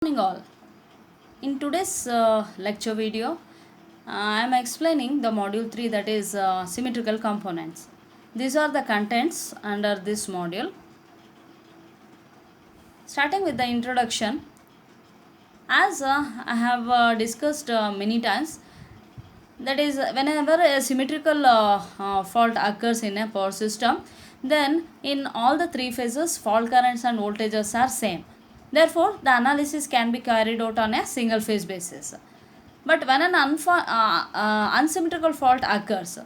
Morning all. In today's lecture video, I am explaining the module 3, that is symmetrical components. These are the contents under this module. Starting with the introduction, as I have discussed many times, that is whenever a symmetrical fault occurs in a power system, then in all the three phases fault currents and voltages are same. Therefore the analysis can be carried out on a single phase basis. But when an unsymmetrical fault occurs,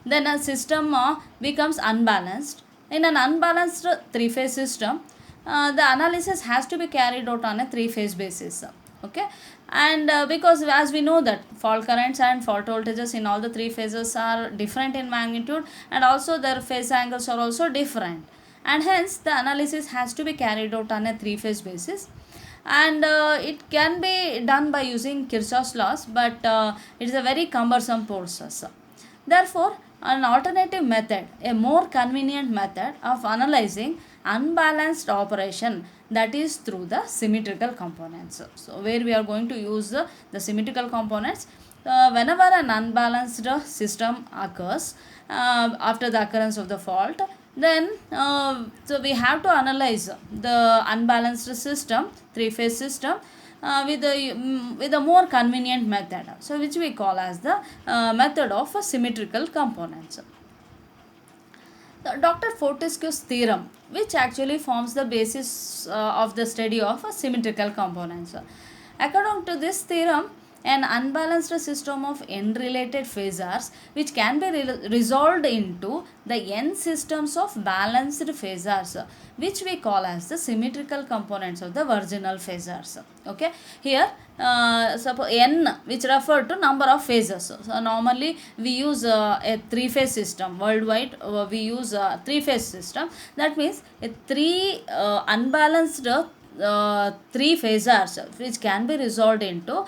then a system becomes unbalanced. In an unbalanced three phase system, the analysis has to be carried out on a three phase basis. Okay, and because as we know that fault currents and fault voltages in all the three phases are different in magnitude, and also their phase angles are also different, and hence the analysis has to be carried out on a three phase basis. And it can be done by using Kirchhoff's laws, but it is a very cumbersome process. Therefore, an alternative method, a more convenient method of analyzing unbalanced operation, that is through the symmetrical components. So where we are going to use the symmetrical components whenever an unbalanced system occurs after the occurrence of the fault, then so we have to analyze the unbalanced system, three phase system, with a more convenient method, so which we call as the method of symmetrical components. Dr. Fortescue's theorem, which actually forms the basis of the study of symmetrical components. According to this theorem, an unbalanced system of n-related phasors, which can be resolved into the n systems of balanced phasors, which we call as the symmetrical components of the virginal phasors. Okay, here suppose n, which refer to number of phases. So normally we use a three phase system worldwide. We use a three phase system. That means a three unbalanced three phasors which can be resolved into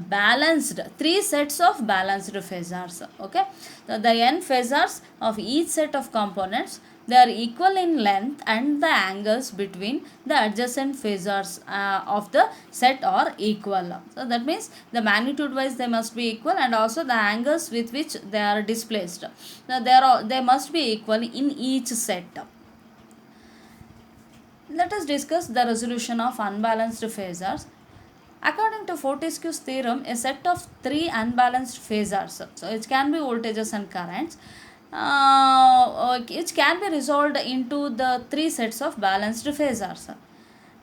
balanced three sets of balanced phasors. Okay, so the n phasors of each set of components, they are equal in length, and the angles between the adjacent phasors of the set are equal. So that means the magnitude wise they must be equal, and also the angles with which they are displaced, they must be equal in each set. Let us discuss the resolution of unbalanced phasors. According to Fortescue's theorem, a set of three unbalanced phasors, so it can be voltages and currents, which can be resolved into the three sets of balanced phasors.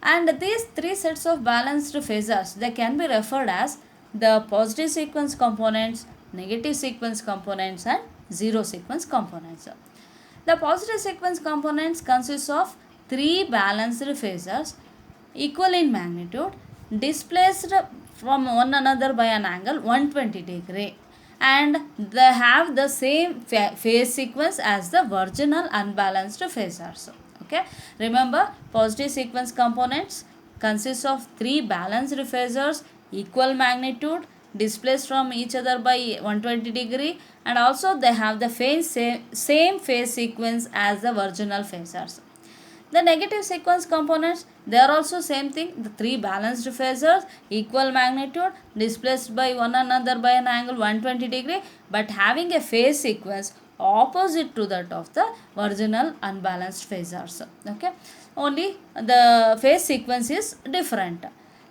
And these three sets of balanced phasors, they can be referred as the positive sequence components, negative sequence components, and zero sequence components. The positive sequence components consist of three balanced phasors equal in magnitude, displaced from one another by an angle 120 degree, and they have the same phase sequence as the virginal unbalanced phasors. Okay, remember, positive sequence components consist of three balanced phasors equal magnitude, displaced from each other by 120 degree, and also they have the same phase sequence as the virginal phasors. The negative sequence components, they are also same thing, the three balanced phasors equal magnitude, displaced by one another by an angle 120 degree, but having a phase sequence opposite to that of the virginal unbalanced phasors. Okay, only the phase sequence is different.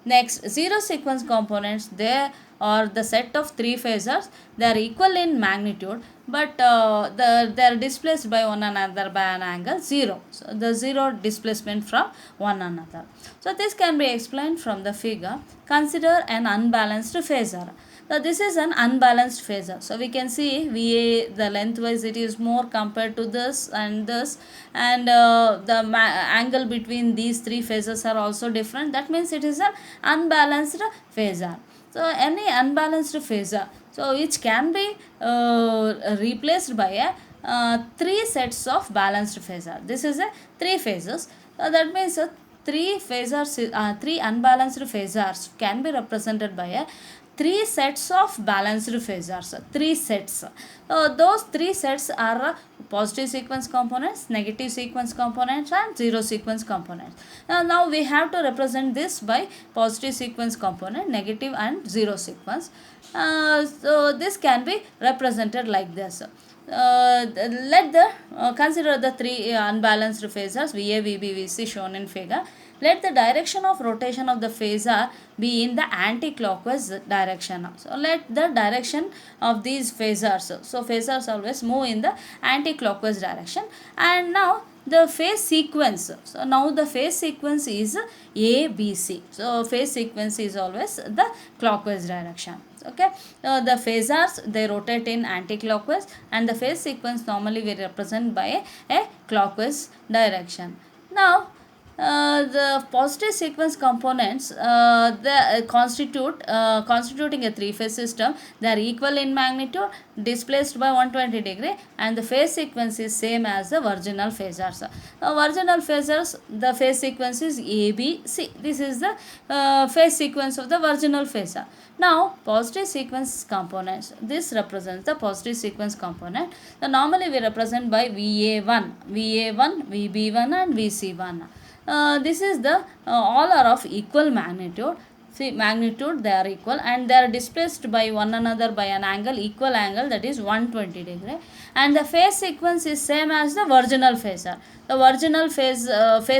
Next, zero sequence components, they are the set of three phasors, they are equal in magnitude, but they are displaced by one another by an angle 0. So the zero displacement from one another. So this can be explained from the figure. Consider an unbalanced phasor. So this is an unbalanced phasor. So we can see VA, the lengthwise it is more compared to this and this, and the angle between these three phasors are also different. That means it is an unbalanced phasor. So any unbalanced phasor, so which can be replaced by a three sets of balanced phasor. This is a three phases. So that means three phasors, three unbalanced phasors can be represented by a three sets of balanced phasors. Three sets. Those three sets are positive sequence components, negative sequence components and zero sequence components. Now we have to represent this by positive sequence component, negative and zero sequence. So this can be represented like this. Let the consider the three unbalanced phasors VA, VB, VC shown in figure. Let the direction of rotation of the phasor be in the anti-clockwise direction. So let the direction of these phasors. So phasors always move in the anti-clockwise direction. And now the phase sequence. So now the phase sequence is A, B, C. So phase sequence is always the clockwise direction. Okay, the phasors they rotate in anti-clockwise, and the phase sequence normally we represent by a clockwise direction. Now the positive sequence components constituting a three-phase system. They are equal in magnitude, displaced by 120 degree, and the phase sequence is same as the virginal phasors. Virginal phasors, the phase sequence is A, B, C. This is the phase sequence of the virginal phasor. Now positive sequence components, this represents the positive sequence component. So normally we represent by VA1, VB1 and VC1. This is the all are of equal magnitude. See, magnitude they are equal, and they are displaced by one another by an angle, equal angle, that is 120 degree, and the phase sequence is same as the virginal phasor. The virginal phase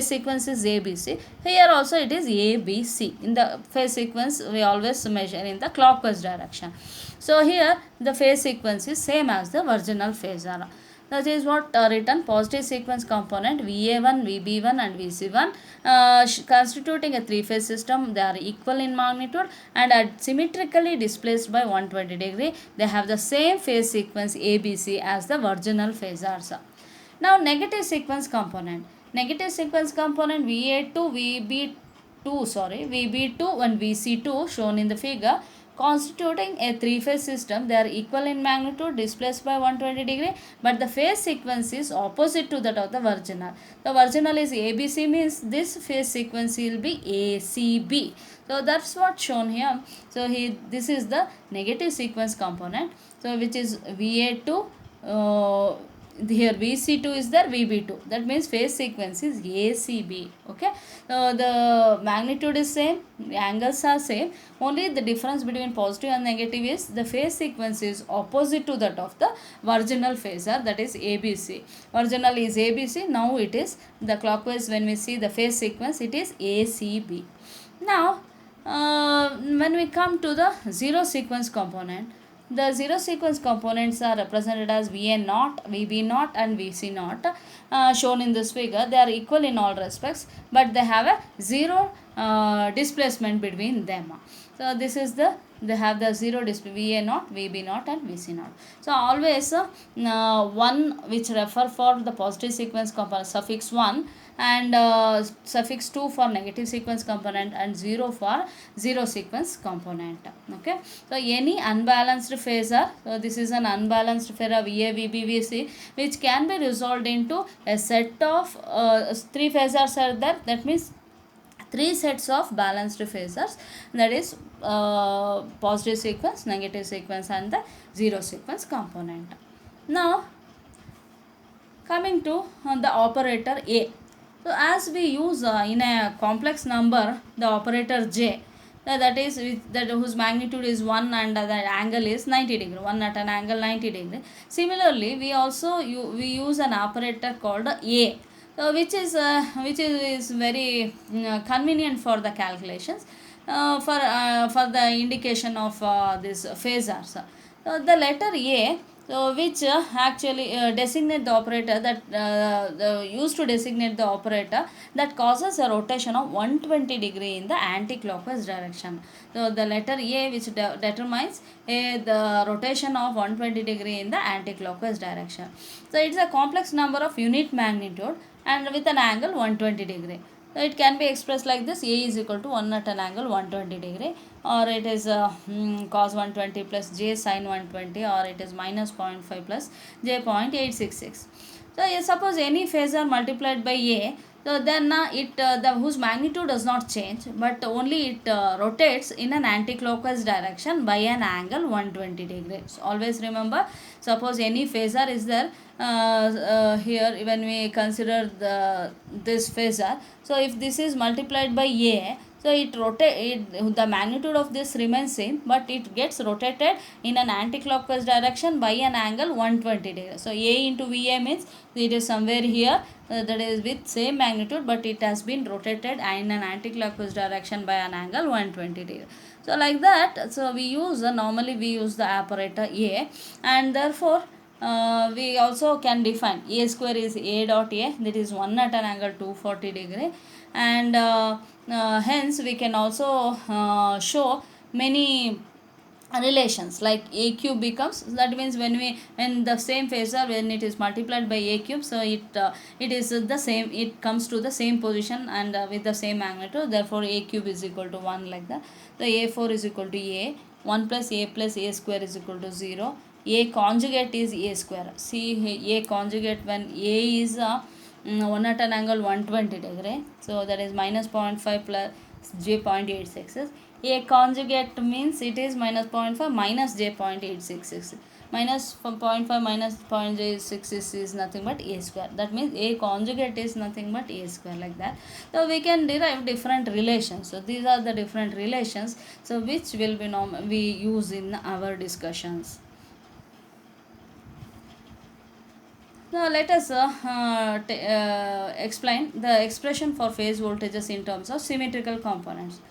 sequence is ABC. Here also it is ABC. In the phase sequence we always measure in the clockwise direction. So here the phase sequence is same as the virginal phasor. That is what written positive sequence component VA1, VB1 and VC1 constituting a three-phase system. They are equal in magnitude and are symmetrically displaced by 120 degree. They have the same phase sequence ABC as the virginal phasors. Now negative sequence component. Negative sequence component VB2 and VC2 shown in the figure, constituting a three-phase system. They are equal in magnitude, displaced by 120 degree, but the phase sequence is opposite to that of the virginal. The virginal is ABC, means this phase sequence will be ACB. So that's what shown here. So this is the negative sequence component. So which is VA2. Here VC2 is there, VB2. That means phase sequence is ACB. Okay. The magnitude is same, the angles are same. Only the difference between positive and negative is the phase sequence is opposite to that of the virginal phasor, that is ABC. Virginal is ABC. Now it is the clockwise. When we see the phase sequence, it is ACB. Now when we come to the zero sequence component, the zero sequence components are represented as VA0, VB0 and VC0 shown in this figure. They are equal in all respects, but they have a zero displacement between them. So this is they have the zero displacement, VA0, VB0 and VC0. So always one which refer for the positive sequence component, suffix 1, and suffix 2 for negative sequence component, and 0 for zero sequence component. Okay. So any unbalanced phasor, so this is an unbalanced phasor VA, VB, VC, which can be resolved into a set of three phasors are there. That means three sets of balanced phasors, that is positive sequence, negative sequence and the zero sequence component. Now coming to the operator A. So as we use in a complex number the operator J, that is whose magnitude is 1 and the angle is 90 degree, 1 at an angle 90 degree. Similarly we also we use an operator called A. So which is very convenient for the calculations, for the indication of this phasors. So the letter A, so which actually designate the operator that used to designate the operator that causes a rotation of 120 degree in the anti-clockwise direction. So the letter A which determines the rotation of 120 degree in the anti-clockwise direction. So it's a complex number of unit magnitude and with an angle 120 degree. So it can be expressed like this: A is equal to 1 at an angle 120 degree, or it is cos 120 plus j sin 120, or it is minus 0.5 plus j 0.866. So suppose any phasor multiplied by A, So then whose magnitude does not change, but only it rotates in an anti-clockwise direction by an angle 120 degrees. Always remember, suppose any phasor is there, here when we consider this phasor, so if this is multiplied by a, so the magnitude of this remains same, but it gets rotated in an anti-clockwise direction by an angle 120 degrees. So a into va means it is somewhere here, that is with same magnitude, but it has been rotated in an anti-clockwise direction by an angle 120 degrees. So like that, so we use normally we use the operator a, and therefore we also can define a square is a dot a, that is 1 at an angle 240 degree, and hence we can also show many relations, like a cube becomes, that means when the same phasor, when it is multiplied by a cube, so it is the same, it comes to the same position and with the same magnitude, therefore a cube is equal to 1, like that. So a4 is equal to a 1 plus a square is equal to 0. A conjugate is a square. See, a conjugate when a is 1 at an angle 120 degree, so that is minus 0.5 plus j 0.86. A conjugate means it is minus 0.5 minus j 0.866. Minus 0.5 minus 0.866 is nothing but a square. That means a conjugate is nothing but a square, like that. So we can derive different relations. So these are the different relations, so which will be we use in our discussions. Now let us explain the expression for phase voltages in terms of symmetrical components.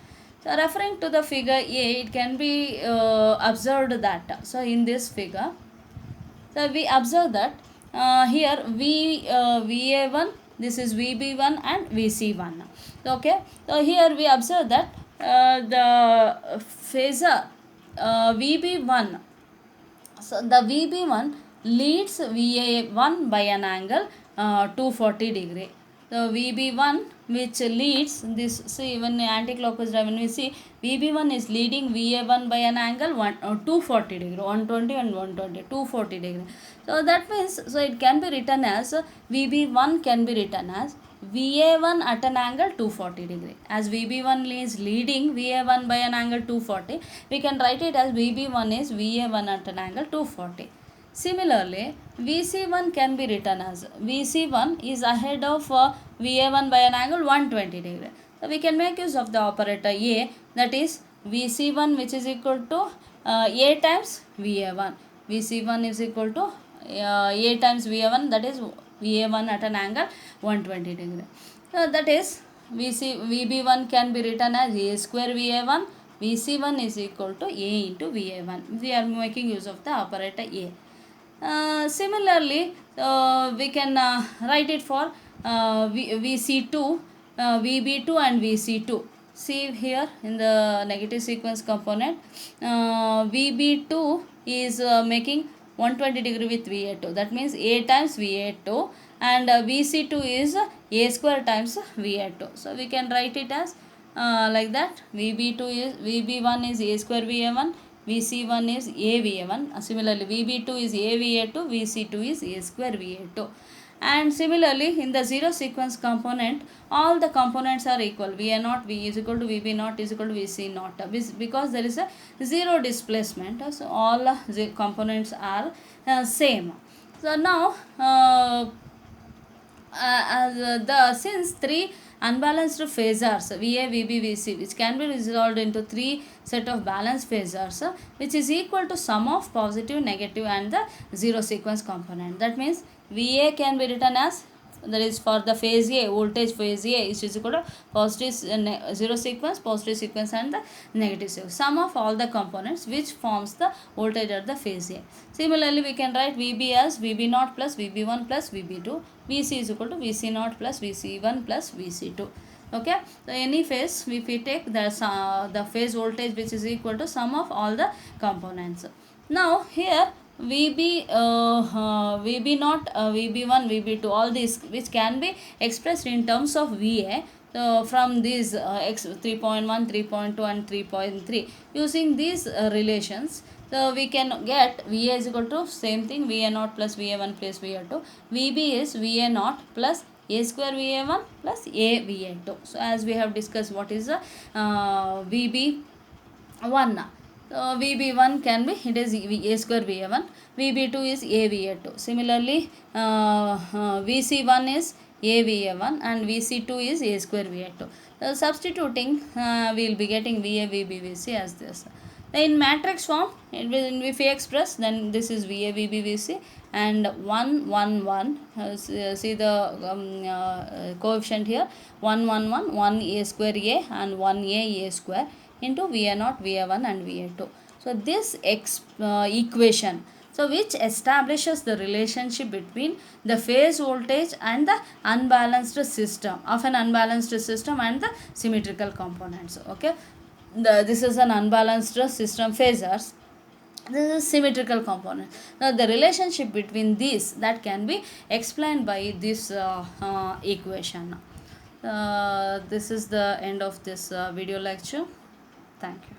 So referring to the figure A, it can be observed that, so in this figure, so we observe that here VA1, this is VB1 and VC1. Okay, so here we observe that the phasor VB1, so the VB1 leads VA1 by an angle 240 degree. So VB1 which leads this, see when anti-clockwise when we see VB1 is leading VA1 by an angle 240 degree, 120 and 120, 240 degree. So that means, so it can be written as VB1 can be written as VA1 at an angle 240 degree. As VB1 is leading VA1 by an angle 240, we can write it as VB1 is VA1 at an angle 240. Similarly, VC1 can be written as VC1 is ahead of VA1 by an angle 120 degree. So we can make use of the operator A, that is VC1 which is equal to A times VA1. VC1 is equal to A times VA1, that is VA1 at an angle 120 degree. So that is VB1 can be written as A square VA1. VC1 is equal to A into VA1. We are making use of the operator A. Similarly, we can write it for VC2, VB2 and VC2. See here in the negative sequence component, VB2 is making 120 degree with VA2. That means A times VA2, and VC2 is A square times VA2. So we can write it as like that. VB1 is A square VA1. VC1 is A VA1. Similarly, VB2 is A VA2. VC2 is A square VA2. And similarly, in the zero sequence component, all the components are equal. VA0, V is equal to VB0 is equal to VC0. Because there is a zero displacement, so all the components are same. So now, since three unbalanced phasors VA, VB, VC, which can be resolved into three set of balanced phasors, which is equal to sum of positive, negative and the zero sequence component. That means VA can be written as, that is for the phase A, voltage phase A is equal to positive zero sequence, positive sequence and the negative sequence, sum of all the components which forms the voltage at the phase A. Similarly, we can write VB as VB0 plus VB1 plus VB2. VC is equal to VC0 plus VC1 plus VC2. Okay, so any phase, if we take the phase voltage which is equal to sum of all the components. Now here VB0, VB1, VB2, all these which can be expressed in terms of VA. So from these x 3.1, 3.2 and 3.3, using these relations, so we can get VA is equal to same thing, VA0 plus VA1 plus VA2. VB is VA0 plus a square Va1 plus a Va2. So as we have discussed what is the VB1. VB1 can be, it is a square Va1, VB2 is a Va2. Similarly, VC1 is a Va1 and VC2 is a square Va2. Substituting, we will be getting Va, VB, VC as this. In matrix form, if we express, then this is Va, VB, VC, and 1 1 1. See the coefficient here, 1 1 1, 1 a square a and 1 a square into Va0, Va1 and Va2. So this equation, so which establishes the relationship between the phase voltage and the unbalanced system, of an unbalanced system and the symmetrical components. Okay, this is an unbalanced system phasors, this is symmetrical component. Now the relationship between these, that can be explained by this equation. This is the end of this video lecture. Thank you.